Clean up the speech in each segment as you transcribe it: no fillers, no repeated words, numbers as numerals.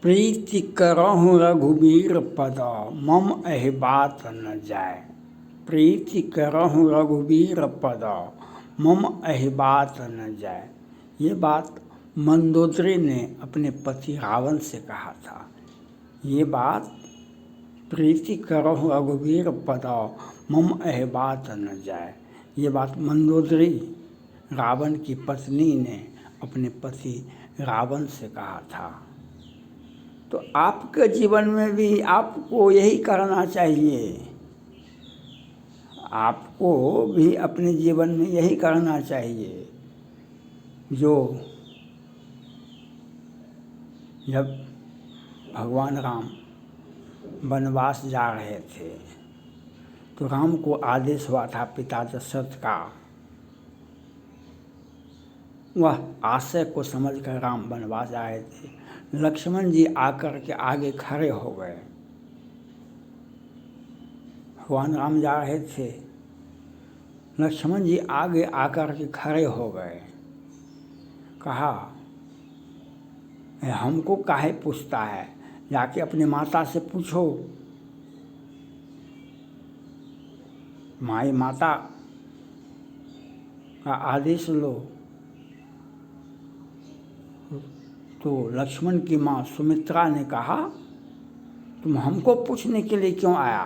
प्रीति करहु रघुबीर पद मम एहि बात न जाय। प्रीति करहु रघुबीर पद मम एहि बात न जाय। ये बात मंदोदरी ने अपने पति रावण से कहा था। ये बात प्रीति करहु रघुबीर पद मम एहि बात न जाय। ये बात मंदोदरी रावण की पत्नी ने अपने पति रावण से कहा था। तो आपके जीवन में भी आपको यही करना चाहिए। आपको भी अपने जीवन में यही करना चाहिए। जो जब भगवान राम वनवास जा रहे थे तो राम को आदेश हुआ था पिता दशरथ का। वह आशय को समझकर राम वनवास जा रहे थे। लक्ष्मण जी आकर के आगे खड़े हो गए। भगवान राम जा रहे थे, लक्ष्मण जी आगे आकर के खड़े हो गए। कहा हमको काहे पूछता है, जाके अपनी माता से पूछो। माता का आदेश लो। तो लक्ष्मण की माँ सुमित्रा ने कहा तुम हमको पूछने के लिए क्यों आया?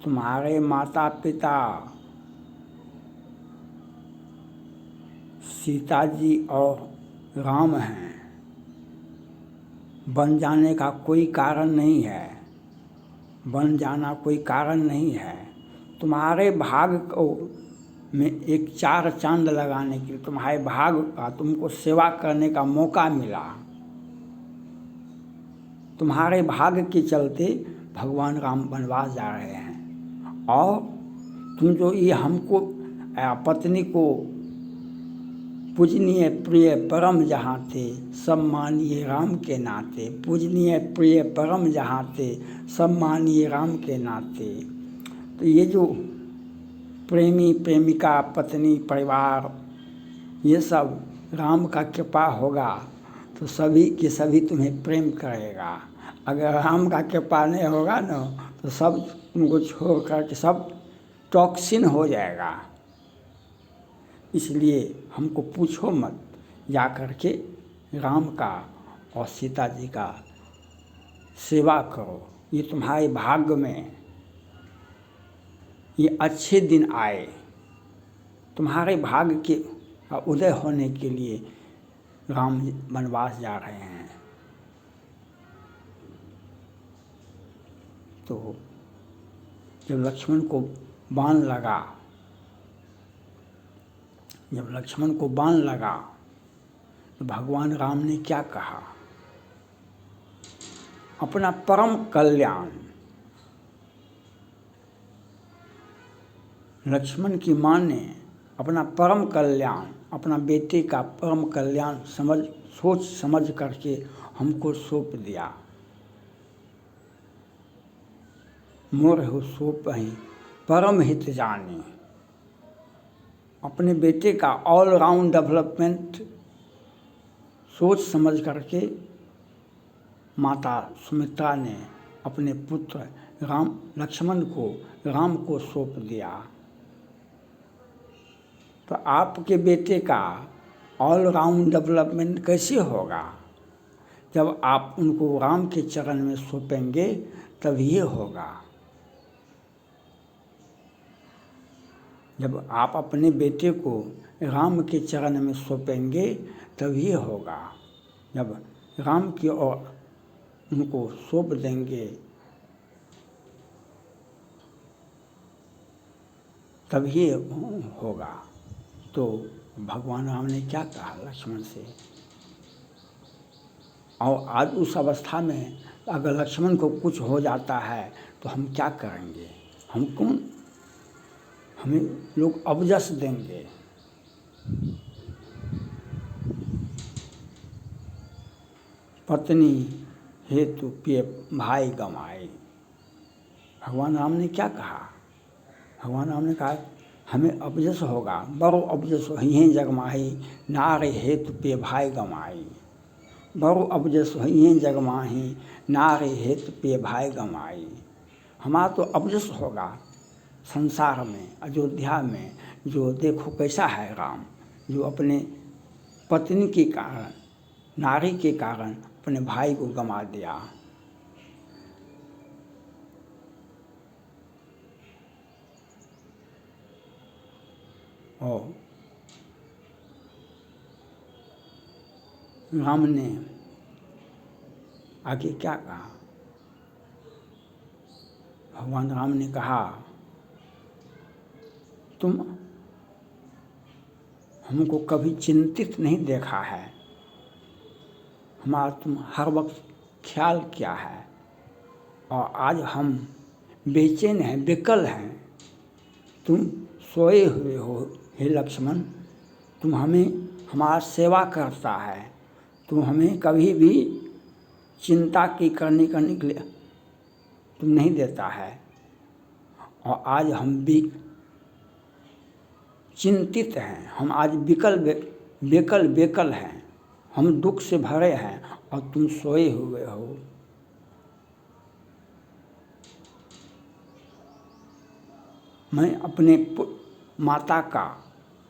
तुम्हारे माता पिता सीता जी और राम हैं। बन जाने का कोई कारण नहीं है। बन जाना कोई कारण नहीं है। तुम्हारे भाग को में एक चार चांद लगाने के लिए तुम्हारे भाग का तुमको सेवा करने का मौका मिला। तुम्हारे भाग के चलते भगवान राम वनवास जा रहे हैं। और तुम जो ये हमको पत्नी को पूजनीय प्रिय परम जहाँ थे सब मानिए राम के नाते। पूजनीय प्रिय परम जहाँ थे सब मानिए राम के नाते। तो ये जो प्रेमी प्रेमिका पत्नी परिवार ये सब राम का कृपा होगा तो सभी के सभी तुम्हें प्रेम करेगा। अगर राम का कृपा नहीं होगा ना तो सब तुमको छोड़ कर के सब टॉक्सिन हो जाएगा। इसलिए हमको पूछो मत, जा कर के राम का और सीता जी का सेवा करो। ये तुम्हारे भाग्य में ये अच्छे दिन आए। तुम्हारे भाग्य के उदय होने के लिए राम वनवास जा रहे हैं। तो जब लक्ष्मण को बाण लगा, तो भगवान राम ने क्या कहा? अपना परम कल्याण लक्ष्मण की माँ ने अपना परम कल्याण, अपना बेटे का परम कल्याण सोच समझ करके हमको सौंप दिया। मोर हो सौंपहि परम हित जाने। अपने बेटे का ऑल राउंड डेवलपमेंट सोच समझ करके माता सुमित्रा ने अपने पुत्र राम को सौंप दिया। तो आपके बेटे का ऑल राउंड डेवलपमेंट कैसे होगा? जब आप उनको राम के चरण में सौंपेंगे तब ये होगा। जब आप अपने बेटे को राम के चरण में सौंपेंगे तब ये होगा। जब राम की ओर उनको सौंप देंगे तब ये होगा। तो भगवान राम ने क्या कहा लक्ष्मण से? और आज उस अवस्था में अगर लक्ष्मण को कुछ हो जाता है तो हम क्या करेंगे? हमें लोग अवजस देंगे। पत्नी हेतु पिए भाई गंवाए। भगवान राम ने क्या कहा? भगवान राम ने कहा हमें अवजस होगा, बड़ो अवजस ही जगमाही नारे हेतु पे भाई गंवाई। बरु अबजस हुई जग माही, नारी हेतु पे भाई गमाई। हमारा तो अबजस होगा संसार में, अयोध्या में। जो देखो कैसा है राम, जो अपने पत्नी के कारण, नारी के कारण अपने भाई को गंवा दिया। और राम ने आगे क्या कहा? भगवान राम ने कहा, तुम हमको कभी चिंतित नहीं देखा है, हमारा तुम हर वक्त ख्याल किया है, और आज हम बेचैन हैं, बेकल हैं। तुम सोए हुए हो हे लक्ष्मण, तुम हमें हमारा सेवा करता है, तुम हमें कभी भी चिंता की करने के लिए तुम नहीं देता है। और आज हम भी चिंतित हैं, हम आज बेकल हैं, हम दुख से भरे हैं और तुम सोए हुए हो। मैं अपने माता का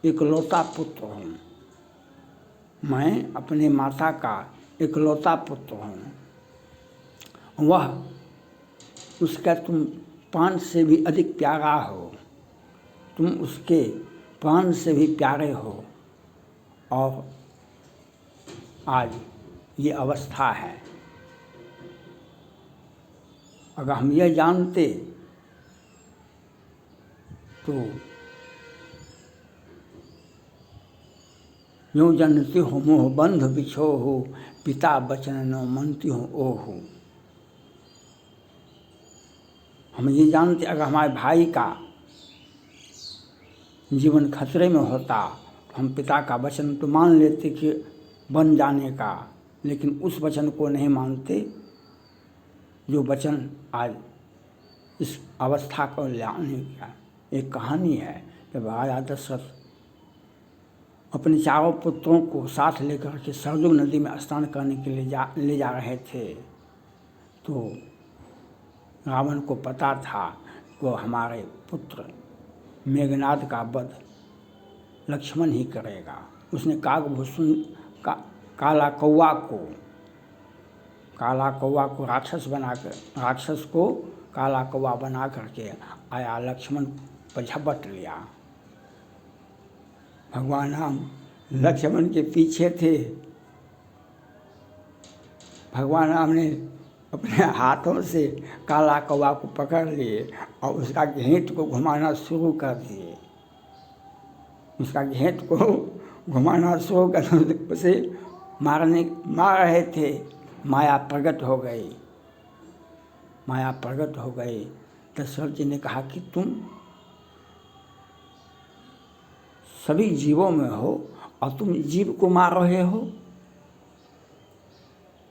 इकलौता पुत्र हूँ, मैं अपने माता का इकलौता पुत्र हूँ। वह उसका तुम प्राण से भी अधिक प्यारा हो, तुम उसके प्राण से भी प्यारे हो। और आज ये अवस्था है। अगर हम ये जानते तो यूँ जनती हो मोह बंध बिछो हो, पिता बचन न मनती हो ओहु। हम ये जानते अगर हमारे भाई का जीवन खतरे में होता तो हम पिता का वचन तो मान लेते कि बन जाने का, लेकिन उस वचन को नहीं मानते जो वचन आज इस अवस्था को लाने का। एक कहानी है कि राजा दशरथ अपने चारों पुत्रों को साथ लेकर के सरजू नदी में स्नान करने के लिए ले जा रहे थे। तो रावण को पता था वो हमारे पुत्र मेघनाद का वध लक्ष्मण ही करेगा। उसने कागभूषण काला कौवा को राक्षस को काला कौवा बना करके आया, लक्ष्मण पर झपट लिया। भगवान राम लक्ष्मण के पीछे थे। भगवान राम ने अपने हाथों से काला कौवा को पकड़ लिए और उसका घेंट को घुमाना शुरू कर दिए। उसका घेंट को घुमाना शुरू कर उसे मार रहे थे। माया प्रकट हो गई। दशरथ जी ने कहा कि तुम सभी जीवों में हो और तुम जीव को मार रहे हो,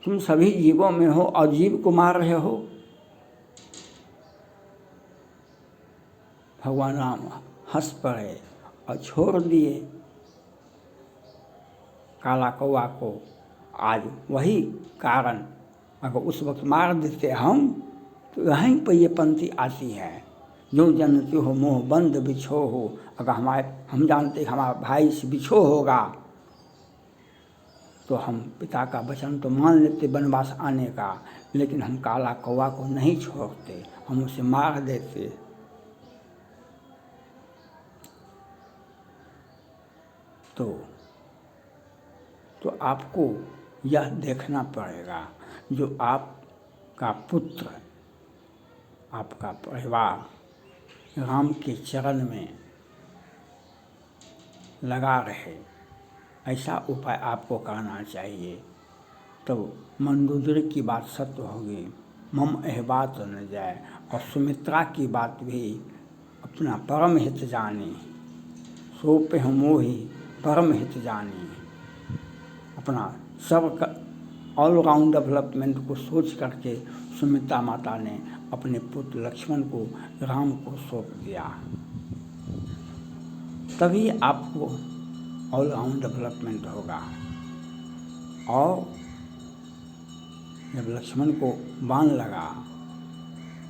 तुम सभी जीवों में हो और जीव को मार रहे हो। भगवान राम हंस पड़े और छोड़ दिए काला कौवा को। आज वही कारण, अगर उस वक्त मार देते हम तो यहीं पर ये पंक्ति आती है, जो जनती हो मोह बंद बिछो हो। अगर हम जानते हमारा भाई से बिछो होगा तो हम पिता का वचन तो मान लेते वनवास आने का, लेकिन हम काला कौवा को नहीं छोड़ते, हम उसे मार देते। तो आपको यह देखना पड़ेगा, जो आपका पुत्र, आपका परिवार राम के चरण में लगा रहे, ऐसा उपाय आपको करना चाहिए। तो मंदोदरी की बात सत्य होगी, मम यह बात न जाए। और सुमित्रा की बात भी अपना परम हित जानी, सो पे मोहि परम हित जानी। अपना सब ऑलराउंड डेवलपमेंट को सोच करके सुमित्रा माता ने अपने पुत्र लक्ष्मण को राम को सौंप दिया। तभी आपको ऑलराउंड डेवलपमेंट होगा। और जब लक्ष्मण को बाण लगा,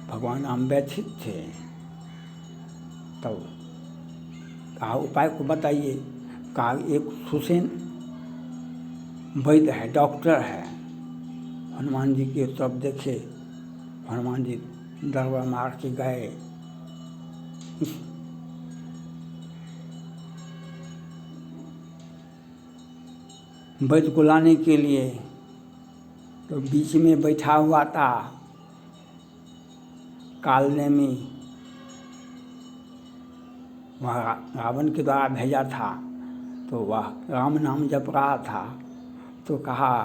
भगवान राम व्यथित थे, तब कहा उपाय को बताइए। कहा एक सुसेन वैद्य है, डॉक्टर है। हनुमान जी की तरफ देखे, हनुमान जी दरबार मार के गए। वैद्य को लाने के लिए, तो बीच में बैठा हुआ था कालनेमी, वह रावण के द्वारा भेजा था, तो वह राम नाम जप रहा था। तो कहा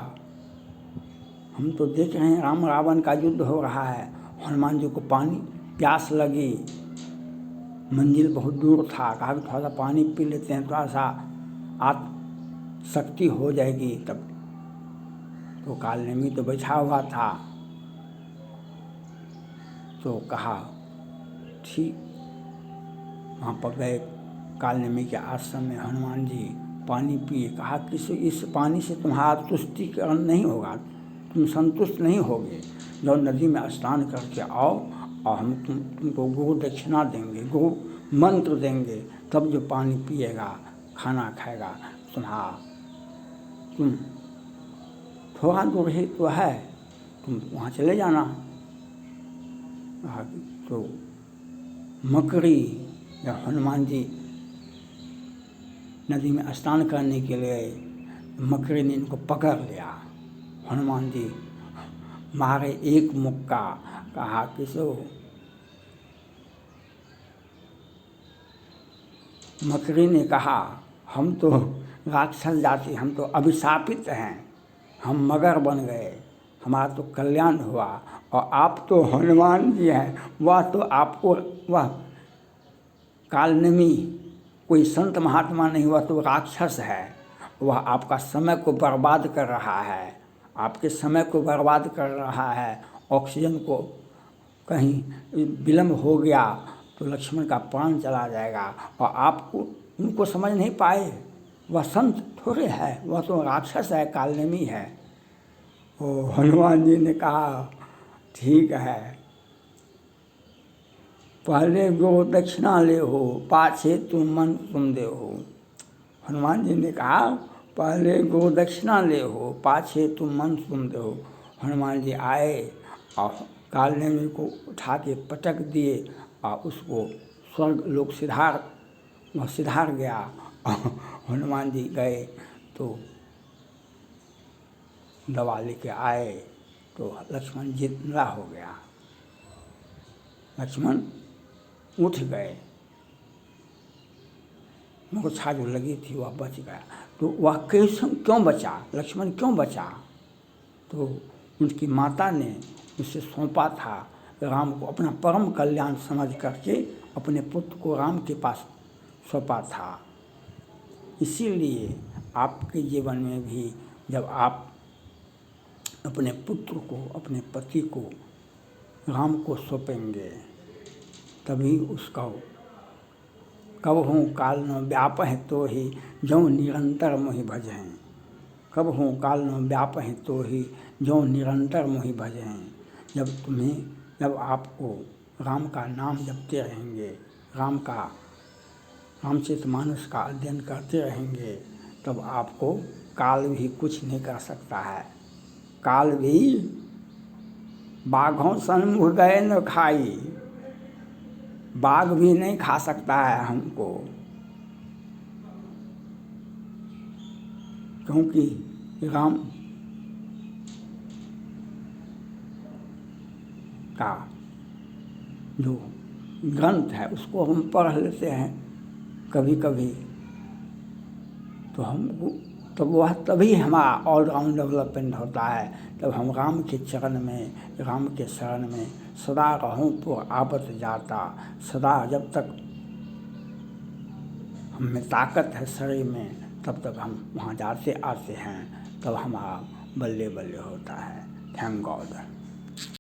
हम तो देख रहे हैं राम रावण का युद्ध हो रहा है। हनुमान जी को पानी प्यास लगी, मंजिल बहुत दूर था। कहा कि थोड़ा सा पानी पी लेते हैं, थोड़ा सा आत्मशक्ति हो जाएगी तब। तो कालनेमी तो बैठा हुआ था, तो कहा ठीक। वहाँ पर गए कालनेमी के आश्रम में, हनुमान जी पानी पिए। कहा कि इस पानी से तुम्हारा तुष्टिकरण नहीं होगा, तुम संतुष्ट नहीं होगे। जो नदी में स्नान करके आओ और हम तुमको गो दक्षिणा देंगे, गो मंत्र देंगे, तब जो पानी पिएगा, खाना खाएगा, तुम थोड़ा दूर ही तो है, तुम वहाँ चले जाना। तो मकड़ी या हनुमान जी नदी में स्नान करने के लिए, मकड़ी ने इनको पकड़ लिया। हनुमान जी मारे एक मुक्का। कहा कि मकड़ी ने कहा हम तो राक्षस जाति, हम तो अभिशापित हैं, हम मगर बन गए, हमारा तो कल्याण हुआ। और आप तो हनुमान जी हैं, वह तो आपको, वह कालनेमी कोई संत महात्मा नहीं, वह तो राक्षस है। वह आपका समय को बर्बाद कर रहा है, आपके समय को बर्बाद कर रहा है। ऑक्सीजन को कहीं विलम्ब हो गया तो लक्ष्मण का प्राण चला जाएगा। और आपको उनको समझ नहीं पाए, वह संत थोड़े है, वह तो राक्षस है, कालनेमी है। ओ हनुमान जी ने कहा ठीक है, पहले गो दक्षिणा ले हो, पाछे तुम मन तुम दे हो। हनुमान जी ने कहा पहले गो दक्षिणा ले हो, पाछे तुम मन तुम दे हो। हनुमान जी आए और कालनेमी को उठा के पटक दिए और उसको स्वर्ग लोक सिधार गया। हनुमान जी गए तो दवा लेके आए तो लक्ष्मण जिंदा हो गया। लक्ष्मण उठ गए, मूर्छा जो लगी थी वह बच गया। तो वह क्यों बचा, लक्ष्मण क्यों बचा? तो उनकी माता ने उसे सौंपा था राम को, अपना परम कल्याण समझ करके अपने पुत्र को राम के पास सौंपा था। इसीलिए आपके जीवन में भी जब आप अपने पुत्र को, अपने पति को राम को सौंपेंगे, तभी उसका कब हूँ काल न व्यापह तो ही जो निरंतर मोहि भजें। कब हूँ काल न व्यापह तो ही जो निरंतर मोहि भजें। जब आपको राम का नाम जपते रहेंगे, रामचरितमानस का अध्ययन करते रहेंगे, तब आपको काल भी कुछ नहीं कर सकता है। काल भी बाघों सन्मुख गए न खाई, बाघ भी नहीं खा सकता है हमको, क्योंकि राम का जो ग्रंथ है उसको हम पढ़ लेते हैं कभी कभी, तो हमको तब वह तभी हमारा ऑलराउंड डेवलपमेंट होता है। तब हम राम के चरण में, राम के शरण में सदा रहूं तो आपत जाता। सदा जब तक हम में ताकत है शरीर में, तब तक हम वहाँ जाते आते हैं, तब हमारा बल्ले बल्ले होता है। Thank God.